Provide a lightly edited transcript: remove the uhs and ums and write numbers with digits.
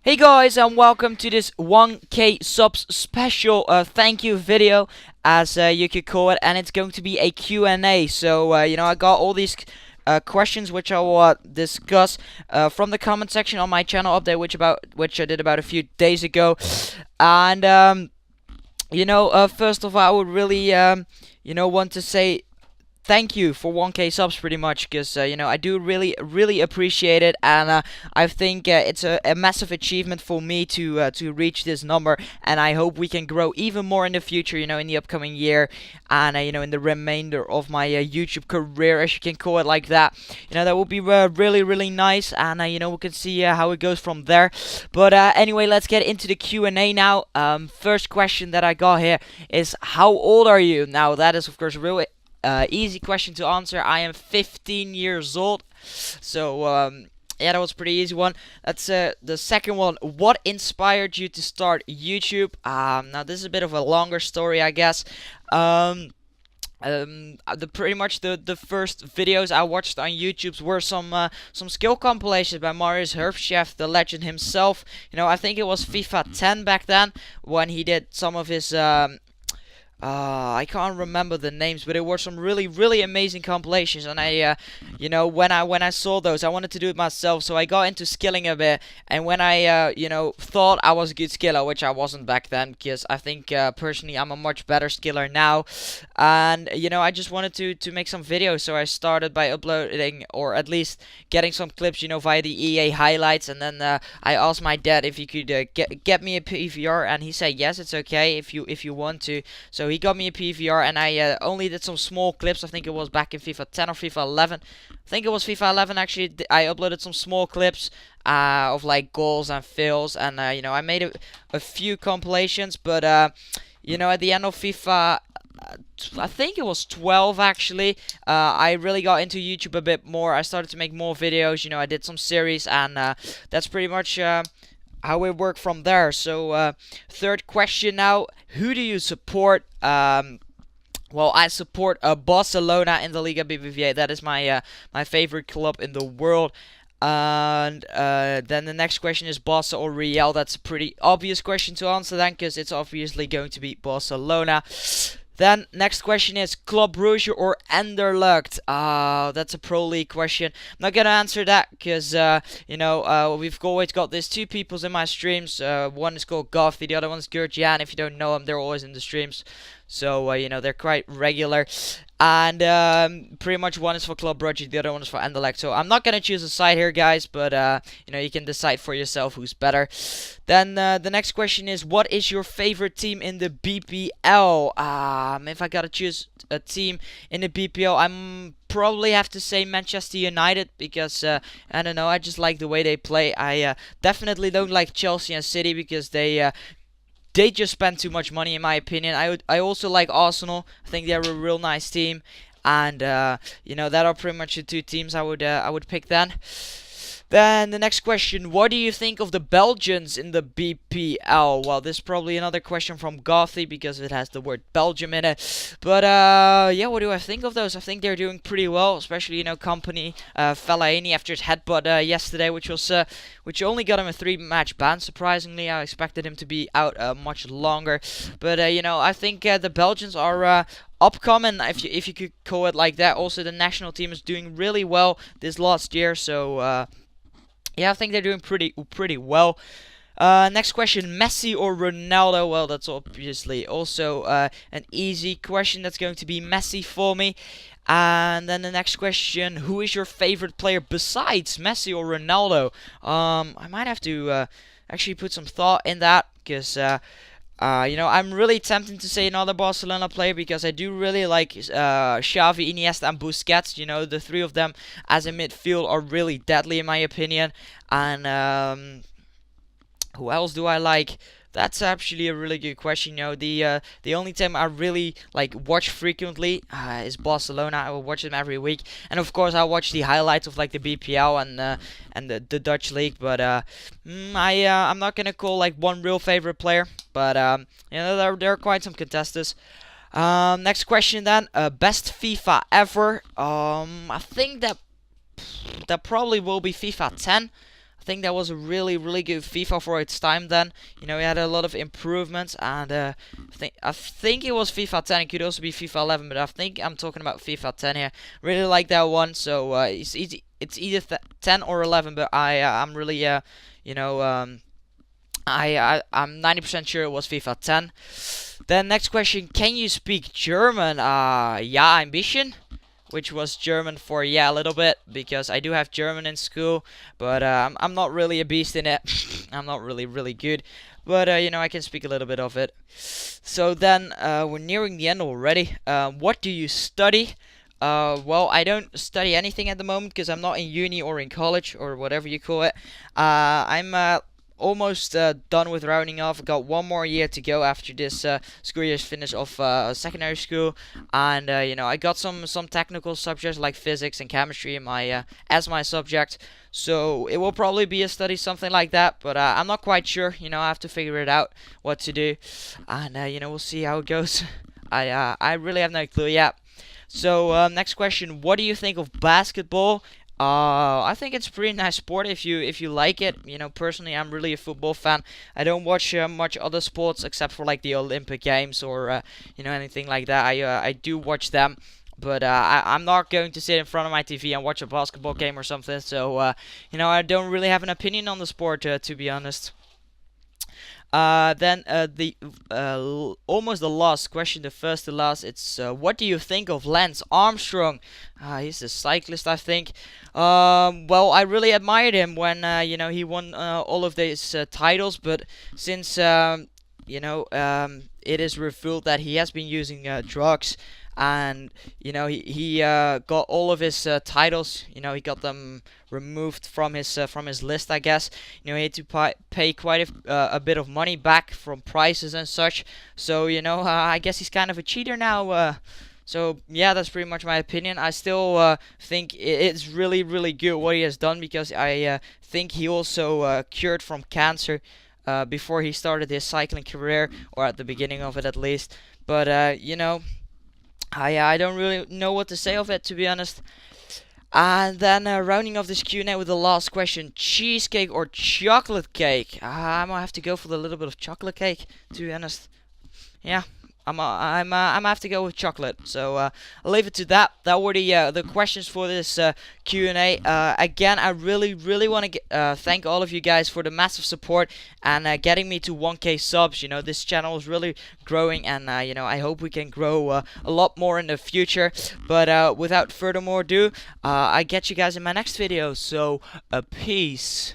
Hey guys, and welcome to this 1K subs special thank you video, as you could call it, and it's going to be a Q&A. So I got all these questions which I will discuss from the comment section on my channel update, which I did about a few days ago. And first of all, I would really want to say thank you for 1K subs, pretty much, because I do really appreciate it, and I think it's a massive achievement for me to reach this number, and I hope we can grow even more in the future, in the upcoming year, and in the remainder of my YouTube career, as you can call it like that. That would be really nice, and we can see how it goes from there. But anyway, let's get into the Q&A now. First question that I got here is, how old are you? Now, that is of course really easy question to answer. I am 15 years old. So, yeah, that was a pretty easy one. That's the second one. What inspired you to start YouTube? Now, this is a bit of a longer story, I guess. Pretty much the first videos I watched on YouTube were some skill compilations by Marius Herbchef, the legend himself. I think it was FIFA 10 back then, when he did some of his I can't remember the names, but it were some really amazing compilations, and I when I saw those, I wanted to do it myself, so I got into skilling a bit. And when I thought I was a good skiller, which I wasn't back then, because I think personally I'm a much better skiller now, and I just wanted to make some videos, so I started by uploading, or at least getting some clips via the EA highlights, and then I asked my dad if he could get me a PVR, and he said yes, it's okay if you want to. So he got me a PVR, and I only did some small clips. I think it was back in FIFA 10 or FIFA 11. I think it was FIFA 11 actually. I uploaded some small clips of like goals and fails, and I made a few compilations. But at the end of FIFA, I think it was 12 actually, I really got into YouTube a bit more. I started to make more videos. I did some series, and that's pretty much how it worked from there. So third question now, who do you support? Well, I support Barcelona in the Liga BBVA. That is my my favorite club in the world. And then the next question is Barca or Real. That's a pretty obvious question to answer then, because it's obviously going to be Barcelona. Then next question is Club Rouge or Anderlecht. That's a Pro League question. I'm not gonna answer that because we've always got these two peoples in my streams. One is called Goffy, the other one's Gurjan. If you don't know them, they're always in the streams. So they're quite regular. And pretty much one is for Club Brugge, the other one is for Anderlecht. So I'm not gonna choose a side here, guys, but you can decide for yourself who's better. Then the next question is, what is your favorite team in the BPL? If I gotta choose a team in the BPL, I'm probably have to say Manchester United, because I don't know, I just like the way they play. I definitely don't like Chelsea and City, because they just spend too much money, in my opinion. I also like Arsenal. I think they're a real nice team, and that are pretty much the two teams I would pick then. Then the next question, what do you think of the Belgians in the BPL? Well, this is probably another question from Gothy, because it has the word Belgium in it. But yeah, what do I think of those? I think they're doing pretty well, especially company Fellaini after his headbutt yesterday, which only got him a 3-match ban. Surprisingly, I expected him to be out much longer. But I think the Belgians are upcoming, if you could call it like that. Also, the national team is doing really well this last year, so yeah, I think they're doing pretty well. Next question, Messi or Ronaldo? Well, that's obviously also an easy question. That's going to be Messi for me. And then the next question, who is your favorite player besides Messi or Ronaldo? I might have to actually put some thought in that, because I'm really tempted to say another Barcelona player, because I do really like Xavi, Iniesta, and Busquets. The three of them as a midfield are really deadly, in my opinion. And who else do I like? That's actually a really good question. The only team I really watch frequently is Barcelona. I will watch them every week, and of course I watch the highlights of the BPL and the Dutch league. But I'm not gonna call one real favorite player, but there are quite some contestants. Next question then, best FIFA ever. I think that probably will be FIFA 10. I I think that was a really, really good FIFA for its time then. You know, it had a lot of improvements, and I think it was FIFA 10. It could also be FIFA 11, but I think I'm talking about FIFA 10 here. Really like that one. So it's easy. It's either 10 or 11, but I'm really you know I'm 90% sure it was FIFA 10. Then next question: can you speak German? Yeah, ein bisschen, which was German for yeah, a little bit, because I do have German in school, but I'm not really a beast in it. I'm not really good, but you know, I can speak a little bit of it. So then we're nearing the end already. What do you study? Well, I don't study anything at the moment because I'm not in uni or in college or whatever you call it. I'm almost done with rounding off. I've got one more year to go after this school year's finished off secondary school, and you know, I got some technical subjects like physics and chemistry in my as my subject. So it will probably be a study something like that, but I'm not quite sure. You know, I have to figure it out what to do, and you know, we'll see how it goes. I really have no clue yet. So next question: what do you think of basketball? I think it's a pretty nice sport if you like it. You know, personally, I'm really a football fan. I don't watch much other sports except for like the Olympic Games or you know, anything like that. I do watch them, but I'm not going to sit in front of my TV and watch a basketball game or something. So you know, I don't really have an opinion on the sport to be honest. Then the almost the last question, the first to last. It's what do you think of Lance Armstrong? He's a cyclist, I think. Well, I really admired him when you know, he won all of these titles, but since you know, it is revealed that he has been using drugs, and you know, he got all of his titles. You know, he got them removed from his list, I guess. You know, he had to pay quite a bit of money back from prices and such. So you know, I guess he's kind of a cheater now. So yeah, that's pretty much my opinion. I still think it's really good what he has done, because I think he also cured from cancer before he started his cycling career, or at the beginning of it at least. But you know, I don't really know what to say of it, to be honest. And then rounding off this Q&A with the last question: cheesecake or chocolate cake? I might have to go for the little bit of chocolate cake, to be honest. Yeah, I'm gonna have to go with chocolate. So I'll leave it to that. That were the questions for this Q&A. Again, I really want to thank all of you guys for the massive support and getting me to 1K subs. You know, this channel is really growing, and you know, I hope we can grow a lot more in the future. But without further more ado, I get you guys in my next video. So peace.